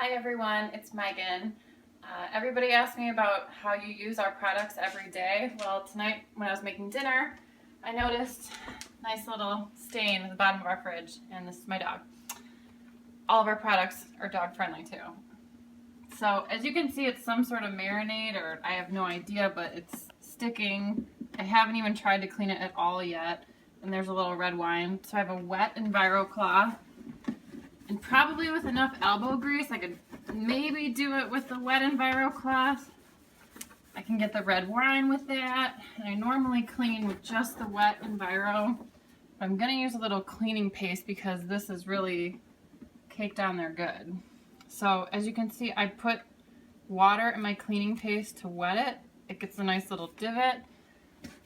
Hi everyone, it's Megan. Everybody asks me about how you use our products every day. Well, tonight when I was making dinner, I noticed a nice little stain at the bottom of our fridge, and this is my dog. All of our products are dog friendly too. So as you can see, it's some sort of marinade, or I have no idea, but it's sticking. I haven't even tried to clean it at all yet. And there's a little red wine. So I have a wet Envirocloth. And probably with enough elbow grease, I could maybe do it with the wet Envirocloth. I can get the red wine with that. And I normally clean with just the wet Enviro. But I'm going to use a little cleaning paste because this is really caked on there good. So as you can see, I put water in my cleaning paste to wet it. It gets a nice little divot.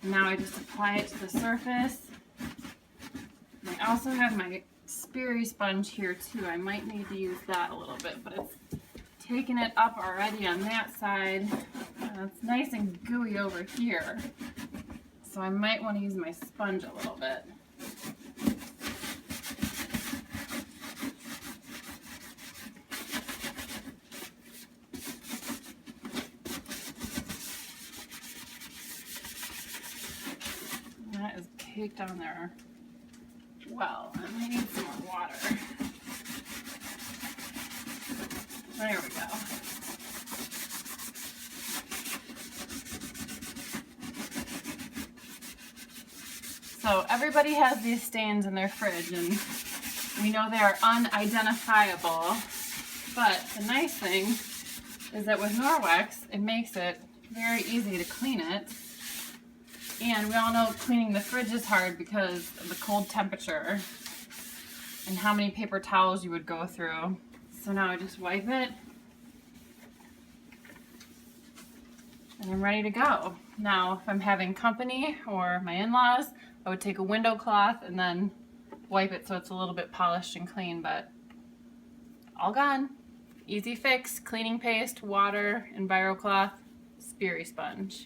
Now I just apply it to the surface. And I also have my Spirisponge here too. I might need to use that a little bit, but it's taken it up already on that side. It's nice and gooey over here. So I might want to use my sponge a little bit. That is caked on there. Well, I need some more water. There we go. So everybody has these stains in their fridge, and we know they are unidentifiable. But the nice thing is that with Norwex, it makes it very easy to clean it. And we all know cleaning the fridge is hard because of the cold temperature and how many paper towels you would go through. So now I just wipe it and I'm ready to go. Now if I'm having company or my in-laws, I would take a window cloth and then wipe it so it's a little bit polished and clean, but all gone. Easy fix, cleaning paste, water, Envirocloth, Spirisponge.